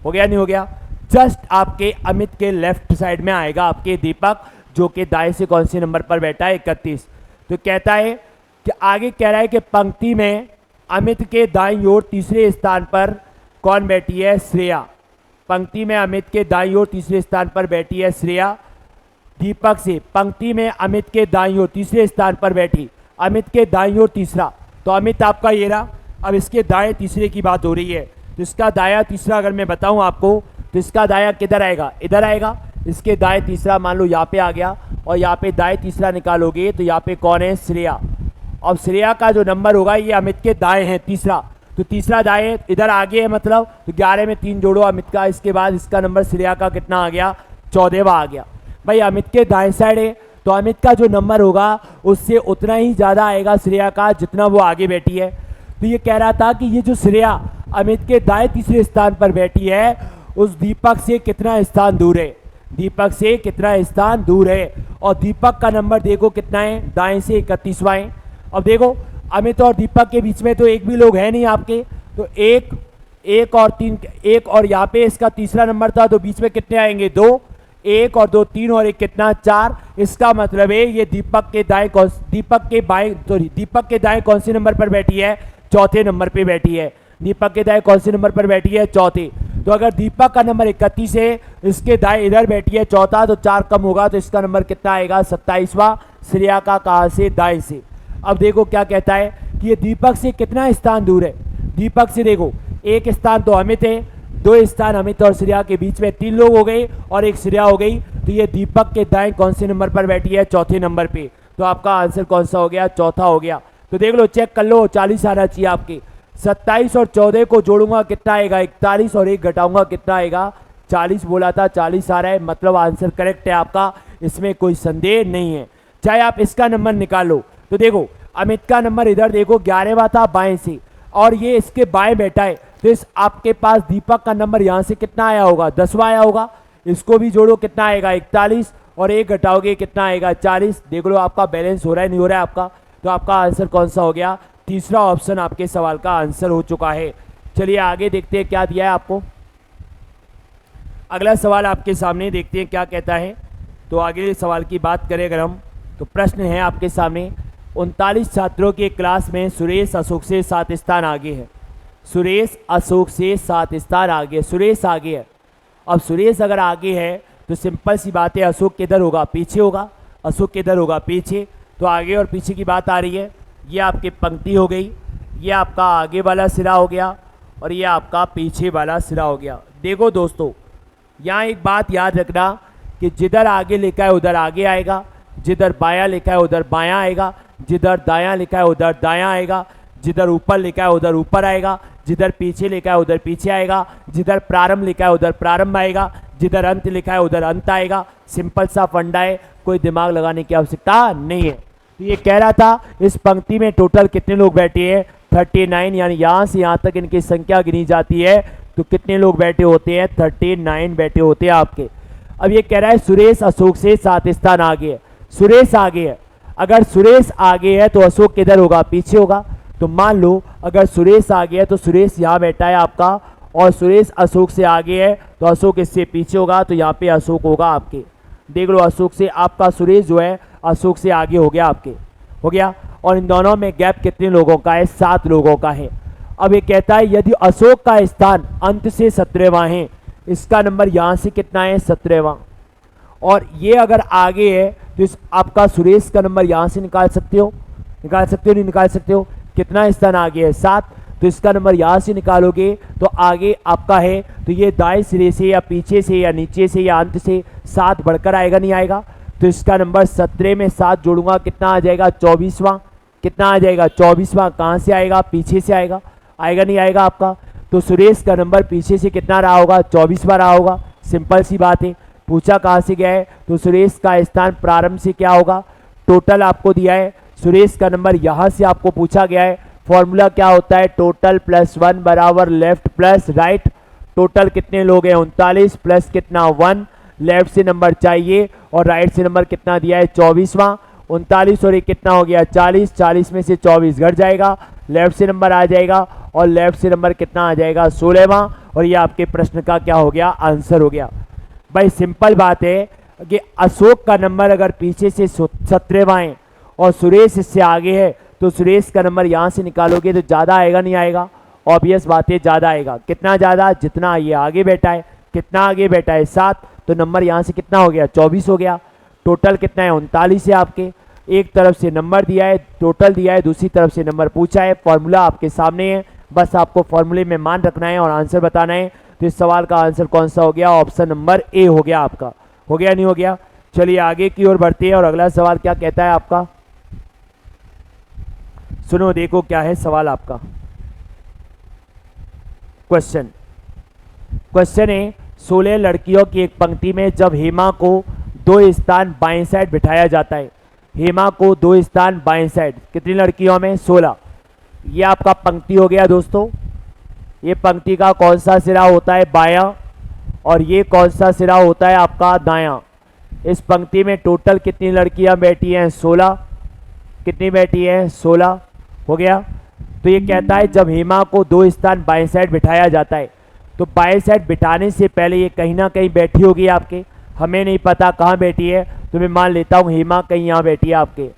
हो गया नहीं हो गया? जस्ट आपके अमित के लेफ्ट साइड में आएगा आपके दीपक, जो कि दाएं से कौन से नंबर पर बैठा है? 31। तो कहता है कि आगे कह रहा है कि पंक्ति में अमित के दाईं ओर तीसरे स्थान पर कौन बैठी है? श्रेया। पंक्ति में अमित के दाईं ओर तीसरे स्थान पर बैठी है श्रेया। दीपक से पंक्ति में अमित के दाईं ओर तीसरे स्थान पर बैठी, अमित के दाईं ओर तीसरा, तो अमित आपका ये रहा। अब इसके दाएं तीसरे की बात हो रही है, तो इसका दाया तीसरा अगर मैं बताऊं आपको, तो इसका दाया किधर आएगा? इधर आएगा। इसके दाएं तीसरा मान लो यहाँ पे आ गया, और यहाँ पे दाएं तीसरा निकालोगे तो यहाँ पे कौन है? श्रेया। अब श्रेया का जो नंबर होगा ये अमित के दाएं है तीसरा, तो तीसरा दाएं इधर आगे है, मतलब तो 11 में 3 जोड़ो अमित का, इसके बाद इसका नंबर श्रेया का कितना आ गया? 14वां आ गया। भाई अमित के दाएं साइड है, तो अमित का जो नंबर होगा उससे उतना ही ज़्यादा आएगा श्रेया का जितना वो आगे बैठी है। तो ये कह रहा था कि ये जो श्रेया अमित के दाएं तीसरे स्थान पर बैठी है उस दीपक से कितना स्थान दूर है? दीपक से कितना स्थान दूर है? और दीपक का नंबर देखो कितना है? दाएं से 31वां है। अब देखो अमित और दीपक के बीच में तो एक भी लोग है नहीं आपके, तो एक और 3, एक और यहाँ पे इसका तीसरा नंबर था, तो बीच में कितने आएंगे? 2, 1 और 2 3 और 1 कितना? 4। इसका मतलब है ये दीपक के दाएं दीपक के दाएं कौन से नंबर पर बैठी है? चौथे नंबर पे बैठी है। दीपक के दाएं कौन से नंबर पर बैठी है? चौथे। तो अगर दीपक का नंबर 31 है, इसके दाएं इधर बैठी है चौथा, तो 4 कम होगा, तो इसका नंबर कितना आएगा? 27वां। श्रेया का कहाँ से? दाएं से। अब देखो क्या कहता है कि ये दीपक से कितना स्थान दूर है? दीपक से देखो एक स्थान तो अमित है, 2 स्थान अमित और श्रेया के बीच में 3 लोग हो गए और एक श्रेया हो गई, तो ये दीपक के दाएं कौन से नंबर पर बैठी है? चौथे नंबर पे। तो आपका आंसर कौन सा हो गया? चौथा हो गया। तो देख लो, चेक कर लो, 40 आना चाहिए आपके। 27 और 14 को जोड़ूंगा कितना आएगा? 41, और 1 घटाऊंगा कितना आएगा? 40 बोला था, 40 आ रहा है, मतलब आंसर करेक्ट है आपका, इसमें कोई संदेह नहीं है। चाहे आप इसका नंबर निकालो, तो देखो अमित का नंबर इधर देखो 11वां था बाएं से, और ये इसके बाएं बैठा है, तो इस आपके पास दीपक का नंबर यहाँ से कितना आया होगा? 10वां आया होगा। इसको भी जोड़ो कितना आएगा? 41, और 1 घटाओगे कितना आएगा? 40। देख लो आपका बैलेंस हो रहा है नहीं हो रहा है आपका। तो आपका आंसर कौन सा हो गया? तीसरा ऑप्शन आपके सवाल का आंसर हो चुका है। चलिए आगे देखते हैं क्या दिया है आपको। अगला सवाल आपके सामने देखते हैं क्या कहता है। तो अगले सवाल की बात करें अगर हम, तो प्रश्न है आपके सामने, 39 छात्रों की क्लास में सुरेश अशोक से 7 स्थान आगे है। सुरेश अशोक से 7 स्थान आगे, सुरेश आगे है। अब सुरेश अगर आगे है तो सिंपल सी बात है, अशोक किधर होगा, पीछे होगा। अशोक किधर होगा, पीछे। तो आगे और पीछे की बात आ रही है। ये आपकी पंक्ति हो गई, ये आपका आगे वाला सिरा हो गया और ये आपका पीछे वाला सिरा हो गया। देखो दोस्तों, यहाँ एक बात याद रखना कि जिधर आगे लिखा है उधर आगे आएगा, जिधर बायां लिखा है उधर बायां आएगा, जिधर दायां लिखा है उधर दायां आएगा, जिधर ऊपर लिखा है उधर ऊपर आएगा, जिधर पीछे लिखा है उधर पीछे आएगा, जिधर प्रारंभ लिखा है उधर प्रारंभ आएगा, जिधर अंत लिखा है उधर अंत आएगा। सिंपल सा फंडा है, कोई दिमाग लगाने की आवश्यकता नहीं है। तो ये कह रहा था इस पंक्ति में टोटल कितने लोग बैठे हैं, 39, यानी यहाँ से यहाँ तक इनकी संख्या गिनी जाती है तो कितने लोग बैठे होते हैं, 39 बैठे होते हैं आपके। अब ये कह रहा है सुरेश अशोक से 7 स्थान आगे है। सुरेश आगे है, अगर सुरेश आगे है तो अशोक किधर होगा, पीछे होगा। तो मान लो अगर सुरेश आगे है तो सुरेश यहाँ बैठा है आपका, और सुरेश अशोक से आगे है तो अशोक इससे पीछे होगा, तो यहाँ पे अशोक होगा आपके। देख लो, अशोक से आपका सुरेश जो है अशोक से आगे हो गया आपके, हो गया। और इन दोनों में गैप कितने लोगों का है, 7 लोगों का है। अब ये कहता है यदि अशोक का स्थान अंत से 17वां है, इसका नंबर यहाँ से कितना है, 17वां, और ये अगर आगे है तो इस आपका सुरेश का नंबर यहाँ से निकाल सकते हो, निकाल सकते हो नहीं निकाल सकते हो, कितना स्थान आगे है, 7, तो इसका नंबर यहाँ से निकालोगे तो आगे आपका है, तो ये दाएं सिरे से या पीछे से या नीचे से या अंत से 7 बढ़कर आएगा नहीं आएगा। तो इसका नंबर 17 में 7 जोड़ूंगा कितना आ जाएगा, 24वां। कितना आ जाएगा, 24वां। कहाँ से आएगा, पीछे से आएगा, आएगा नहीं आएगा आपका। तो सुरेश का नंबर पीछे से कितना रहा होगा, 24वां रहा होगा। सिंपल सी बात है। पूछा कहाँ से गया है, तो सुरेश का स्थान प्रारंभ से क्या होगा, टोटल आपको दिया है, सुरेश का नंबर यहाँ से आपको पूछा गया है। फॉर्मूला क्या होता है, टोटल प्लस 1 बराबर लेफ्ट प्लस राइट। टोटल कितने लोग हैं, 39 प्लस कितना 1, लेफ्ट से नंबर चाहिए और राइट से नंबर कितना दिया है, 24वां। 39 और एक कितना हो गया, 40, 40 में से 24 घट जाएगा, लेफ्ट से नंबर आ जाएगा और लेफ्ट से नंबर कितना आ जाएगा, 16वां। और ये आपके प्रश्न का क्या हो गया, आंसर हो गया। भाई सिंपल बात है कि अशोक का नंबर अगर पीछे से 17वां है और सुरेश इससे आगे है तो सुरेश का नंबर यहाँ से निकालोगे तो ज़्यादा आएगा नहीं आएगा, ऑब्वियस बात है ज़्यादा आएगा। कितना ज़्यादा, जितना ये आगे बैठा है। कितना आगे बैठा है, 7, तो नंबर यहाँ से कितना हो गया, 24 हो गया। टोटल कितना है, 39 है आपके। एक तरफ से नंबर दिया है, टोटल दिया है, दूसरी तरफ से नंबर पूछा है। फॉर्मूला आपके सामने है, बस आपको फॉर्मूले में मान रखना है और आंसर बताना है। तो इस सवाल का आंसर कौन सा हो गया, ऑप्शन नंबर ए हो गया आपका। हो गया नहीं हो गया। चलिए आगे की ओर बढ़ते हैं और अगला सवाल क्या कहता है आपका, सुनो देखो क्या है सवाल आपका। क्वेश्चन है 16 लड़कियों की एक पंक्ति में जब हेमा को 2 स्थान बाएं साइड बिठाया जाता है, हेमा को 2 स्थान बाएं साइड, कितनी लड़कियों में, 16। ये आपका पंक्ति हो गया दोस्तों। ये पंक्ति का कौन सा सिरा होता है, बायां, और ये कौन सा सिरा होता है आपका, दायां। इस पंक्ति में टोटल कितनी लड़कियां बैठी हैं, 16। कितनी बैठी हैं, 16। हो गया। तो ये कहता है जब हेमा को 2 स्थान बाएं साइड बिठाया जाता है, तो बाएं साइड बिठाने से पहले ये कहीं ना कहीं बैठी होगी आपके, हमें नहीं पता कहाँ बैठी है, तो मैं मान लेता हूँ हेमा कहीं यहाँ बैठी है आपके।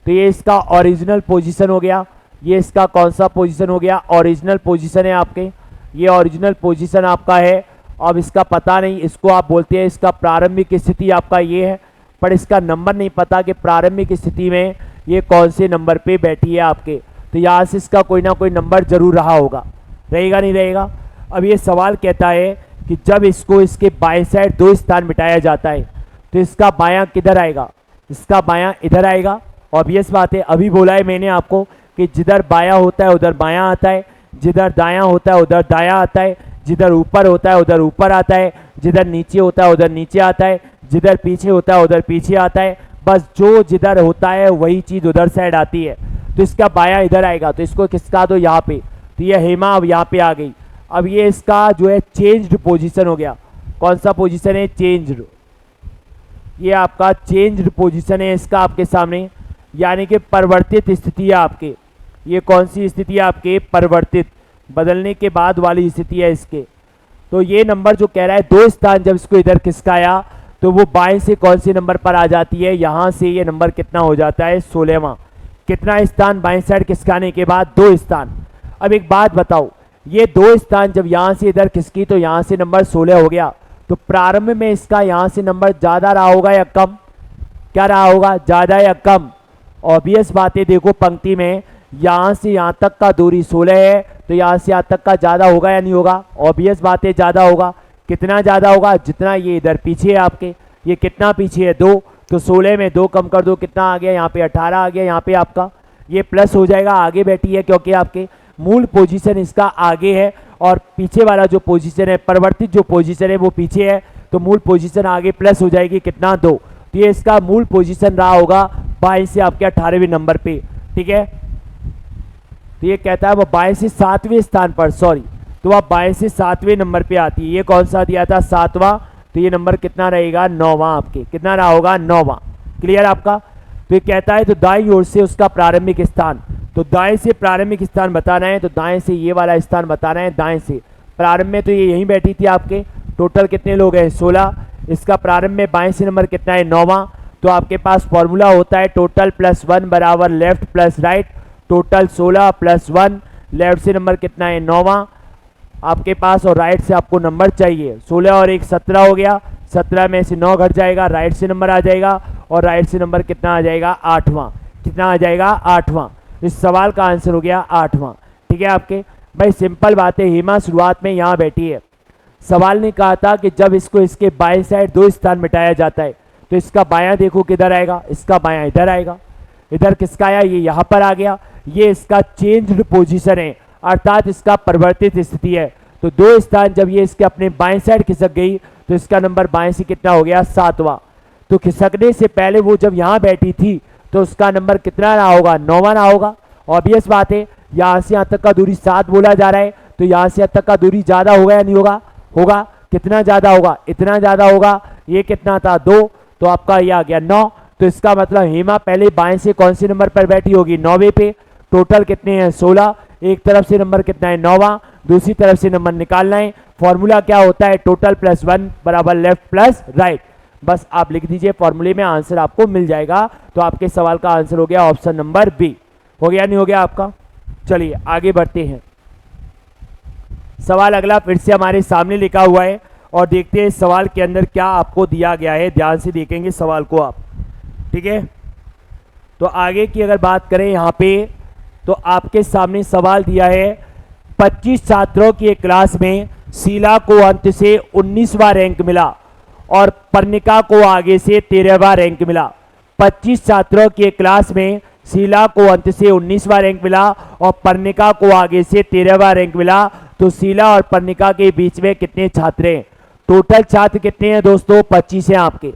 तो ये इसका ओरिजिनल पोजीशन हो गया। ये इसका कौन सा पोजीशन हो गया, ओरिजिनल पोजीशन है आपके। ये ओरिजिनल पोजीशन आपका है। अब इसका पता नहीं, इसको आप बोलते हैं इसका प्रारंभिक स्थिति आपका ये है, पर इसका नंबर नहीं पता कि प्रारंभिक स्थिति में ये कौन से नंबर पे बैठी है आपके। तो यहाँ से इसका कोई ना कोई नंबर जरूर रहा होगा, रहेगा नहीं रहेगा। अब ये सवाल कहता है कि जब इसको इसके बाएं साइड 2 स्थान बिठाया जाता है तो इसका बायां किधर आएगा, इसका बायां इधर आएगा। ऑब्वियस बात है, अभी बोला है मैंने आपको कि जिधर बायां होता है उधर बायां आता है, जिधर दायां होता है उधर दायां आता है, जिधर ऊपर होता है उधर ऊपर आता है, जिधर नीचे होता है उधर नीचे आता है, जिधर पीछे होता है उधर पीछे आता है। बस जो जिधर होता है वही चीज़ उधर साइड आती है। तो इसका बायां इधर आएगा, तो इसको किसका दो यहाँ पे, तो ये हेमा अब यहाँ पे आ गई। अब ये इसका जो है चेंज्ड पोजीशन हो गया। कौन सा पोजीशन है, चेंज्ड। ये आपका चेंज्ड पोजीशन है इसका आपके सामने, यानी कि परिवर्तित स्थिति है आपके। ये कौन सी स्थिति है आपके, परिवर्तित, बदलने के बाद वाली स्थिति है इसके। तो ये नंबर जो कह रहा है 2 स्थान जब इसको इधर खिसकाया तो वो बाएं से कौन से नंबर पर आ जाती है, यहाँ से ये नंबर कितना हो जाता है, 16वां। कितना स्थान बाएं साइड खिसकाने के बाद, 2 स्थान। अब एक बात बताओ, ये दो स्थान जब यहाँ से इधर खिसकी तो यहाँ से नंबर 16 हो गया। तो प्रारंभ में इसका यहाँ से नंबर ज़्यादा रहा होगा या कम? क्या रहा होगा, ज़्यादा या कम? ऑब्वियस बात है, देखो पंक्ति में यहाँ से यहाँ तक का दूरी 16 है, तो यहाँ से यहाँ तक का ज़्यादा होगा या नहीं होगा? ऑब्वियस बात है ज़्यादा होगा। कितना ज़्यादा होगा? जितना ये इधर पीछे है आपके, ये कितना पीछे है 2, तो 16 में 2 कम कर दो, कितना आ गया? यहाँ पे 18 आ गया। यहाँ पे आपका ये प्लस हो जाएगा, आगे बैठी है क्योंकि आपके मूल पोजीशन इसका आगे है और पीछे वाला जो पोजीशन है, परिवर्तित जो पोजीशन है वो पीछे है, तो मूल पोजीशन आगे प्लस हो जाएगी, कितना? 2। तो ये इसका मूल पोजीशन रहा होगा 22 से आपके 18वें नंबर पे, ठीक है। तो ये कहता है वो 22 से 7वें स्थान पर, सॉरी, तो वह 22 से 7वें नंबर पे आती है। ये कौन सा दिया था? 7वां, तो ये नंबर कितना रहेगा? 9वां आपके, कितना रहा होगा? 9वां। क्लियर आपका? तो ये कहता है तो दाईं ओर से उसका प्रारंभिक स्थान, तो दाएं से प्रारंभिक स्थान बताना है, तो दाएं से ये वाला स्थान बताना है, दाएं से प्रारंभ में तो ये यहीं बैठी थी आपके। टोटल कितने लोग हैं? 16। इसका प्रारंभ में बाएं से नंबर कितना है? 9वां। तो आपके पास फॉर्मूला होता है टोटल प्लस 1 बराबर left plus right, total 16 plus 1, left से नंबर कितना है? 9वां आपके पास, और राइट से आपको नंबर चाहिए। 16 और 1 17 हो गया, 17 में से 9 घट जाएगा, राइट से नंबर आ जाएगा, और राइट से नंबर कितना आ जाएगा? 8वां। कितना आ जाएगा? 8वां। इस सवाल का आंसर हो गया 8वां, ठीक है आपके। भाई सिंपल बात है, हेमा शुरुआत में यहाँ बैठी है। सवाल ने कहा था कि जब इसको इसके बाएं साइड 2 स्थान मिटाया जाता है तो इसका बायां देखो किधर आएगा, इसका बायां इधर आएगा। इधर किसका आया? ये यहाँ पर आ गया। ये इसका चेंज्ड पोजीशन है, अर्थात इसका परिवर्तित स्थिति है। तो 2 स्थान जब ये इसके अपने बाएं साइड खिसक गई तो इसका नंबर बाएं से कितना हो गया? 7वां। तो खिसकने से पहले वो जब यहाँ बैठी थी तो उसका नंबर कितना रहा होगा? 9वां रहा होगा। ऑब्वियस बात है, यहाँ से यहाँ तक का दूरी 7 बोला जा रहा है, तो यहाँ से यहाँ तक का दूरी ज़्यादा होगा या नहीं होगा? होगा। कितना ज़्यादा होगा? इतना ज़्यादा होगा। ये कितना था? 2, तो आपका ये आ गया 9। तो इसका मतलब हेमा पहले बाएं से कौन से नंबर पर बैठी होगी? 9वें पे। टोटल कितने हैं? 16। एक तरफ से नंबर कितना है? 9वां, दूसरी तरफ से नंबर निकालना है। फॉर्मूला क्या होता है? टोटल प्लस 1 बराबर लेफ्ट प्लस राइट। बस आप लिख दीजिए फॉर्मूले में, आंसर आपको मिल जाएगा। तो आपके सवाल का आंसर हो गया ऑप्शन नंबर बी। हो गया नहीं हो गया आपका? चलिए आगे बढ़ते हैं। सवाल अगला फिर से हमारे सामने लिखा हुआ है और देखते हैं सवाल के अंदर क्या आपको दिया गया है। ध्यान से देखेंगे सवाल को आप, ठीक है। तो आगे की अगर बात करें यहाँ पे, तो आपके सामने सवाल दिया है 25 छात्रों की एक क्लास में शीला को अंत से 19वां रैंक मिला और पर्णिका को आगे से 13वां रैंक मिला। 25 छात्रों की एक क्लास में शीला को अंत से 19वां रैंक मिला और पर्णिका को आगे से 13वां रैंक मिला। तो शीला और पर्णिका के बीच में कितने छात्र हैं? टोटल छात्र कितने हैं दोस्तों? 25 हैं आपके।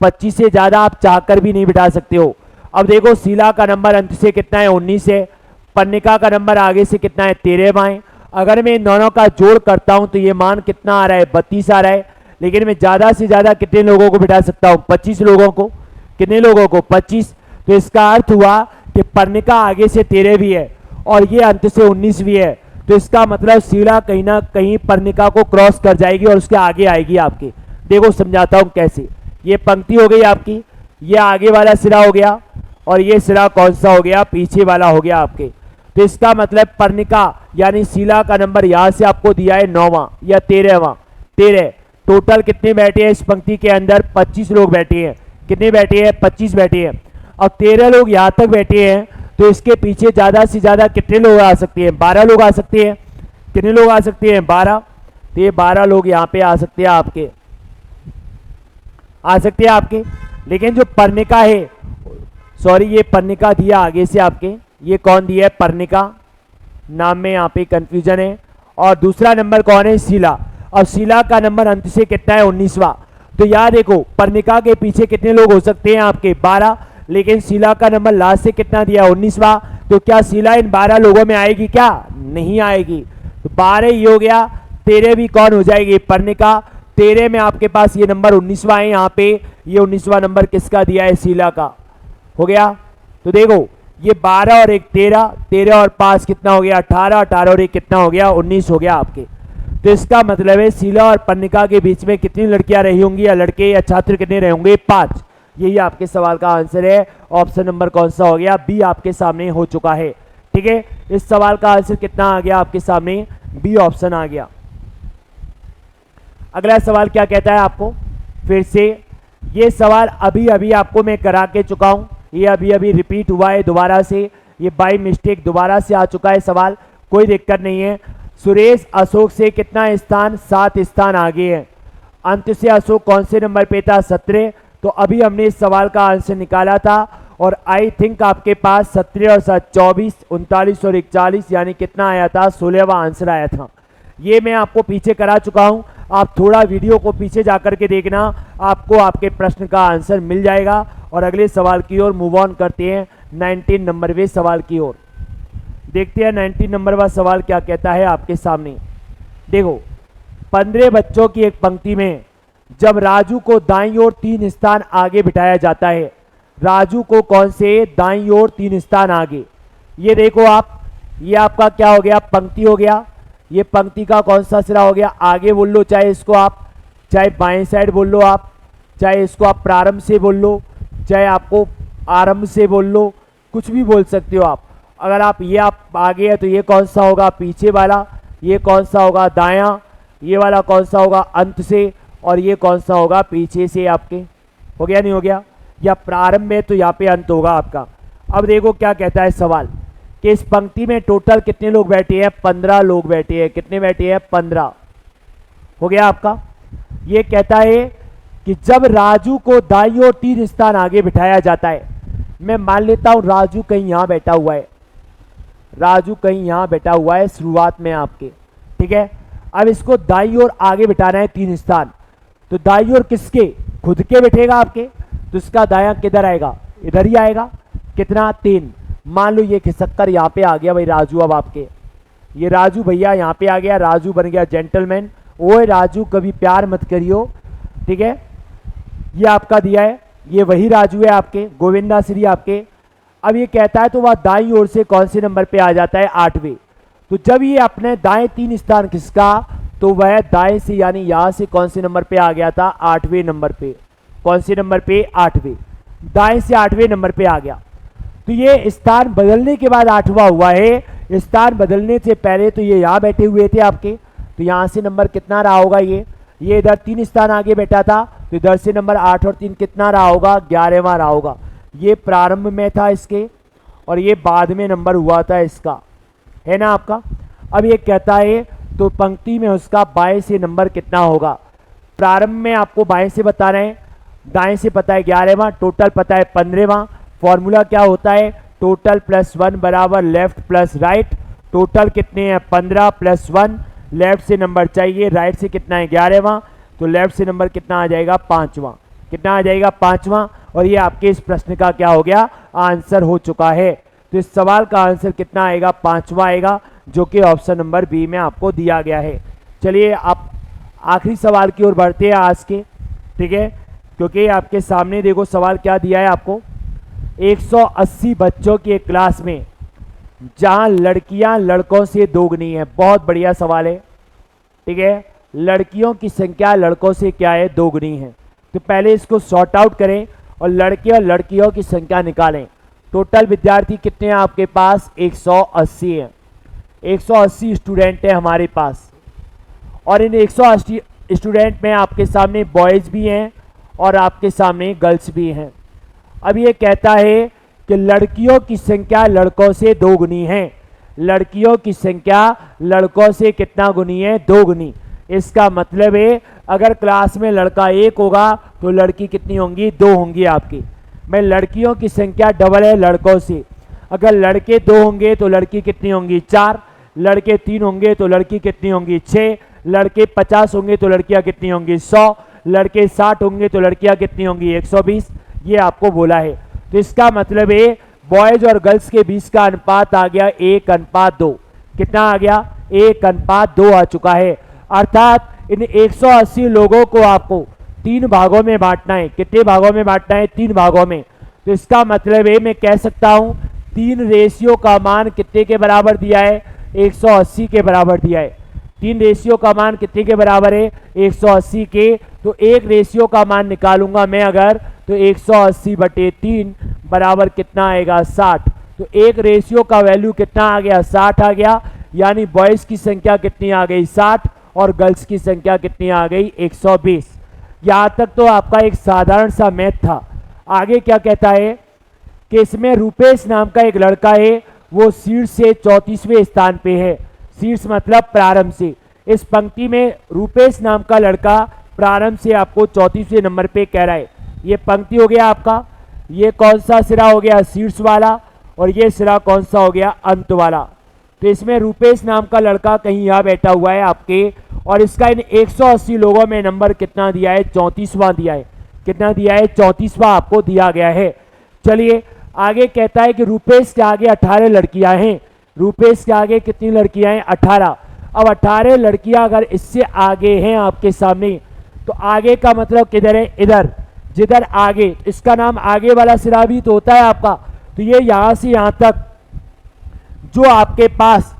25 से ज़्यादा आप चाहकर भी नहीं बिठा सकते हो। अब देखो शीला का नंबर अंत से कितना है? 19 है। पर्णिका का नंबर आगे से कितना है? 13वां है। अगर मैं इन दोनों का जोड़ करता हूं तो ये मान कितना आ रहा है? 32 आ रहा है। लेकिन मैं ज़्यादा से ज़्यादा कितने लोगों को बिठा सकता हूँ? 25 लोगों को। कितने लोगों को? 25। तो इसका अर्थ हुआ कि पर्णिका आगे से 13 भी है और ये अंत से 19 भी है। तो इसका मतलब शीला कहीं ना कहीं पर्णिका को क्रॉस कर जाएगी और उसके आगे आएगी आपके। देखो समझाता हूँ कैसे। ये पंक्ति हो गई आपकी, ये आगे वाला सिरा हो गया और ये सिरा कौन सा हो गया? पीछे वाला हो गया आपके। तो इसका मतलब पर्णिका यानी शीला का नंबर यहाँ से आपको दिया है 9वां या 13वां। 13। टोटल कितने बैठे हैं इस पंक्ति के अंदर? 25 लोग बैठे हैं। कितने बैठे हैं? 25 बैठे हैं। अब 13 लोग यहाँ तक बैठे हैं तो इसके पीछे ज़्यादा से ज़्यादा कितने लोग आ सकते हैं? 12 लोग आ सकते हैं। कितने लोग आ सकते हैं? 12। तो ये 12 लोग यहाँ पे आ सकते हैं आपके, आ सकते हैं आपके। लेकिन जो पर्णिका है, सॉरी ये पर्णिका दिया आगे से आपके, ये कौन दिया है? पर्णिका। नाम में यहाँ पे कंफ्यूजन है। और दूसरा नंबर कौन है? शीला। और शीला का नंबर अंत से कितना है? 19वां। तो याद देखो पर्णिका के पीछे कितने लोग हो सकते हैं आपके? 12। लेकिन शीला का नंबर लास्ट से कितना दिया? 19वां। तो क्या शीला इन 12 लोगों में आएगी? क्या नहीं आएगी। तो 12 ये हो गया। 13 भी कौन हो जाएगी? पर्णिका। 13 में आपके पास ये नंबर 19वां है यहाँ पे। ये 19वां नंबर किसका दिया है? शीला का। हो गया। तो देखो ये 12 और 1 13, 13 और 5 कितना हो गया? 18, 18 और 1 कितना हो गया? 19 हो गया आपके। तो इसका मतलब है शीला और पर्णिका के बीच में कितनी लड़कियां रही होंगी या लड़के या छात्र कितने रहे होंगे? 5। यही आपके सवाल का आंसर है। ऑप्शन नंबर कौन सा हो गया? बी आपके सामने हो चुका है। ठीक है, इस सवाल का आंसर कितना आ गया आपके सामने? बी ऑप्शन आ गया। अगला सवाल क्या कहता है आपको, फिर से ये सवाल अभी अभी आपको मैं करा के चुका हूं, ये अभी अभी रिपीट हुआ है दोबारा से, ये बाय मिस्टेक दोबारा से आ चुका है सवाल, कोई दिक्कत नहीं है। सुरेश अशोक से कितना स्थान, 7 स्थान आगे है। अंत से अशोक कौन से नंबर पे था, 17। तो अभी हमने इस सवाल का आंसर निकाला था और आई थिंक आपके पास 17 और 7 24, 39 और 41 यानी कितना आया था, 16वां आंसर आया था। ये मैं आपको पीछे करा चुका हूं, आप थोड़ा वीडियो को पीछे जाकर के देखना, आपको आपके प्रश्न का आंसर मिल जाएगा। और अगले सवाल की ओर मूव ऑन करते हैं, 19 नंबरवे सवाल की ओर देखते हैं। 19 नंबरवा सवाल क्या कहता है आपके सामने, देखो 15 बच्चों की एक पंक्ति में जब राजू को दाईं ओर 3 स्थान आगे बिठाया जाता है, राजू को कौन से, दाईं ओर 3 स्थान आगे। ये देखो आप, ये आपका क्या हो गया, पंक्ति हो गया, ये पंक्ति का कौन सा सिरा हो गया, आगे बोल लो, चाहे इसको आप चाहे बाएं साइड बोल लो आप, चाहे इसको आप प्रारंभ से बोल लो, चाहे आपको आरंभ से बोल लो, कुछ भी बोल सकते हो आप। अगर आप ये आप आगे है तो ये कौन सा होगा, पीछे वाला, ये कौन सा होगा, दायां, ये वाला कौन सा होगा, अंत से, और ये कौन सा होगा, पीछे से। आपके हो गया नहीं हो गया, या प्रारंभ में तो यहाँ पे अंत होगा आपका। अब देखो क्या कहता है सवाल कि इस पंक्ति में टोटल कितने लोग बैठे हैं, 15 लोग बैठे हैं। कितने बैठे हैं, 15 हो गया आपका। ये कहता है कि जब राजू को दाईं ओर 3 स्थान आगे बिठाया जाता है, मैं मान लेता हूं राजू कहीं यहां बैठा हुआ है, राजू कहीं यहां बैठा हुआ है शुरुआत में आपके, ठीक है। अब इसको दाईं ओर आगे बिठाना है 3 स्थान, तो दाईं ओर किसके, खुद के बैठेगा आपके, तो इसका दायां किधर आएगा, इधर ही आएगा। कितना, 3। मान लो ये खिसक कर यहाँ पे आ गया भाई राजू, अब आपके ये राजू भैया यहाँ पे आ गया, राजू बन गया जेंटलमैन। ओए राजू कभी प्यार मत करियो, ठीक है। ये आपका दिया है, ये वही राजू है आपके, गोविंदा श्री आपके। अब ये कहता है तो वह दाईं ओर से कौन से नंबर पे आ जाता है, 8वें। तो जब ये अपने दाएं 3 स्थान खिसका तो वह दाएं से यानी यहां से कौन से नंबर पे आ गया था, 8वें नंबर पे। कौन से नंबर पे, 8वें, दाएं से 8वें नंबर पे आ गया। तो ये स्थान बदलने के बाद 8वां हुआ है, स्थान बदलने से पहले तो ये यहाँ बैठे हुए थे आपके, तो यहाँ से नंबर कितना रहा होगा, ये इधर 3 स्थान आगे बैठा था, तो इधर से नंबर 8 और 3 कितना रहा होगा, 11वां रहा होगा। ये प्रारंभ में था इसके और ये बाद में नंबर हुआ था इसका, है ना आपका। अब ये कहता है तो पंक्ति में उसका बाएं से नंबर कितना होगा। प्रारंभ में आपको बाएं से बताना है, दाएं से पता है 11वां, टोटल पता है 15वां। फॉर्मूला क्या होता है, टोटल प्लस 1 बराबर लेफ्ट प्लस राइट। टोटल कितने हैं, 15 प्लस 1, लेफ्ट से नंबर चाहिए, राइट से कितना है 11वां, तो लेफ्ट से नंबर कितना आ जाएगा, 5वां। कितना आ जाएगा, 5वां। और ये आपके इस प्रश्न का क्या हो गया, आंसर हो चुका है। तो इस सवाल का आंसर कितना आएगा, 5वां आएगा, जो कि ऑप्शन नंबर बी में आपको दिया गया है। चलिए आप आखिरी सवाल की ओर बढ़ते हैं आज के, ठीक है, क्योंकि आपके सामने देखो सवाल क्या दिया है आपको। 180 बच्चों की एक क्लास में जहां लड़कियां लड़कों से दोगुनी है, बहुत बढ़िया सवाल है, ठीक है। लड़कियों की संख्या लड़कों से क्या है, दोगुनी है। तो पहले इसको सॉर्ट आउट करें और लड़के और लड़कियों की संख्या निकालें। टोटल विद्यार्थी कितने हैं आपके पास, 180 हैं। 180 स्टूडेंट हैं हमारे पास, और इन 180 स्टूडेंट में आपके सामने बॉयज़ भी हैं और आपके सामने गर्ल्स भी हैं। अब ये कहता है कि लड़कियों की संख्या लड़कों से दोगुनी है। लड़कियों की संख्या लड़कों से कितना गुनी है, 2 गुनी। इसका मतलब है अगर क्लास में लड़का 1 होगा तो लड़की कितनी होंगी, 2 होंगी आपकी। मैं लड़कियों की संख्या डबल है लड़कों से, अगर लड़के 2 होंगे तो लड़की कितनी होंगी, 4। लड़के 3 होंगे तो लड़की कितनी होंगी, 6। लड़के 50 होंगे तो लड़कियां कितनी होंगी, 100। लड़के 60 होंगे तो लड़कियां कितनी होंगी, 120। ये आपको बोला है। तो इसका मतलब है बॉयज और गर्ल्स के बीच का अनुपात आ गया 1:2। कितना आ गया, 1:2 आ चुका है। अर्थात इन 180 लोगों को आपको 3 भागों में बांटना है। कितने भागों में बांटना है, 3 भागों में। तो इसका मतलब है मैं कह सकता हूं 3 रेशियो का मान कितने के बराबर दिया है, 180 के बराबर दिया है। 3 रेशियो का मान कितने के बराबर है, 180 के। तो 1 रेशियो का मान निकालूंगा मैं अगर, तो 180/3 बराबर कितना आएगा, 60। तो 1 रेशियो का वैल्यू कितना आ गया, 60 आ गया। यानी बॉयज की संख्या कितनी आ गई 60 और गर्ल्स की संख्या कितनी आ गई 120। यहाँ तक तो आपका एक साधारण सा मैथ था। आगे क्या कहता है कि इसमें रूपेश नाम का एक लड़का है, वो शीर्ष से 34वें स्थान पे है। शीर्ष मतलब प्रारंभ से। इस पंक्ति में रूपेश नाम का लड़का प्रारंभ से आपको 34वें नंबर पे कह रहा है। ये पंक्ति हो गया आपका, ये कौन सा सिरा हो गया शीर्ष वाला, और ये सिरा कौन सा हो गया अंत वाला। तो इसमें रूपेश नाम का लड़का कहीं यहाँ बैठा हुआ है आपके, और इसका इन 180 लोगों में नंबर कितना दिया है 34वां दिया है। कितना दिया है 34वां आपको दिया गया है। चलिए आगे कहता है कि रूपेश के आगे 18 लड़कियां हैं। रूपेश के आगे कितनी लड़कियां हैं 18। अब 18 लड़कियां अगर इससे आगे हैं आपके सामने, तो आगे का मतलब किधर है इधर, जिधर आगे, इसका नाम आगे वाला सिरा भी तो होता है आपका। तो ये यहां से यहां तक जो आपके पास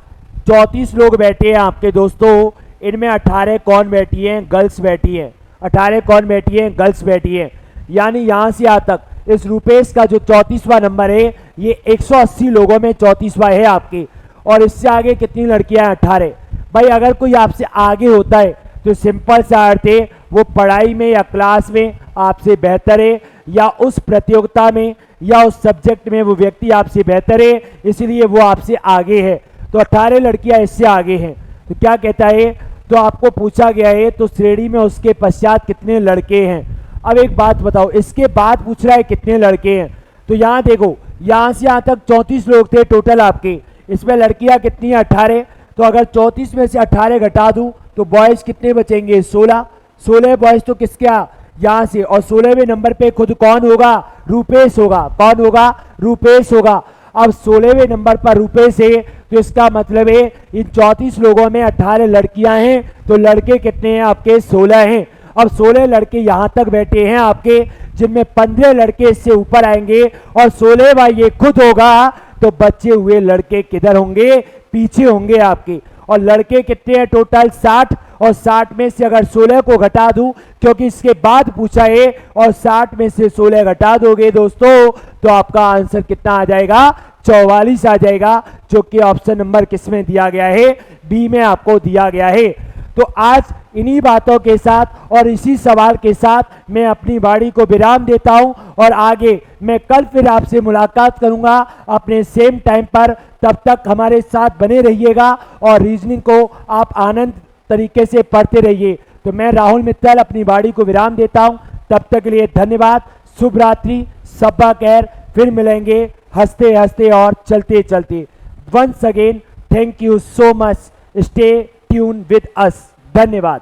34 लोग बैठे हैं आपके दोस्तों, इनमें 18 कौन बैठी हैं गर्ल्स बैठी हैं। 18 कौन बैठी हैं गर्ल्स बैठी हैं। यानी यहां से यहां तक इस रूपेश का जो 34वां नंबर है ये 180 लोगों में 34वां है आपके, और इससे आगे कितनी लड़कियां हैं 18। भाई अगर कोई आपसे आगे होता है तो सिंपल सा अर्थ है वो पढ़ाई में या क्लास में आपसे बेहतर है, या उस प्रतियोगिता में या उस सब्जेक्ट में वो व्यक्ति आपसे बेहतर है, इसलिए वो आपसे आगे है। तो 18 लड़कियां इससे आगे हैं। तो क्या कहता है, तो आपको पूछा गया है तो श्रेणी में उसके पश्चात कितने लड़के हैं। अब एक बात बताओ, इसके बाद पूछ रहा है कितने लड़के हैं। तो यहाँ देखो, यहाँ से यहाँ तक 34 लोग थे टोटल आपके, इसमें लड़कियां कितनी है 18। तो अगर 34 में से 18 घटा दूं तो बॉयज कितने बचेंगे 16। 16 बॉयज तो किसके यहाँ से, और 16वें नंबर पे खुद कौन होगा रूपेश होगा। कौन होगा रूपेश होगा। अब 16वें नंबर पर रूपेश है, तो इसका मतलब है इन 34 लोगों में 18 लड़कियां हैं, तो लड़के कितने हैं आपके 16 हैं। अब 16 लड़के यहां तक बैठे हैं आपके, जिनमें 15 लड़के इससे ऊपर आएंगे, और 16वां ये खुद होगा। तो बचे हुए लड़के किधर होंगे पीछे होंगे आपके। और लड़के कितने हैं टोटल 60, और 60 में से अगर 16 को घटा दूं, क्योंकि इसके बाद पूछा है, और 60 में से 16 घटा दोगे दोस्तों, तो आपका आंसर कितना आ जाएगा 44 आ जाएगा, जो कि ऑप्शन नंबर किस में दिया गया है बी में आपको दिया गया है। तो आज इन्हीं बातों के साथ और इसी सवाल के साथ मैं अपनी वाणी को विराम देता हूं, और आगे मैं कल फिर आपसे मुलाकात करूंगा अपने सेम टाइम पर। तब तक हमारे साथ बने रहिएगा और रीजनिंग को आप आनंद तरीके से पढ़ते रहिए। तो मैं राहुल मित्तल अपनी वाणी को विराम देता हूं। तब तक के लिए धन्यवाद, शुभ रात्रि, सब्बा खैर। फिर मिलेंगे हंसते हंसते और चलते चलते। Once again thank you so much, stay tune with us. धन्यवाद।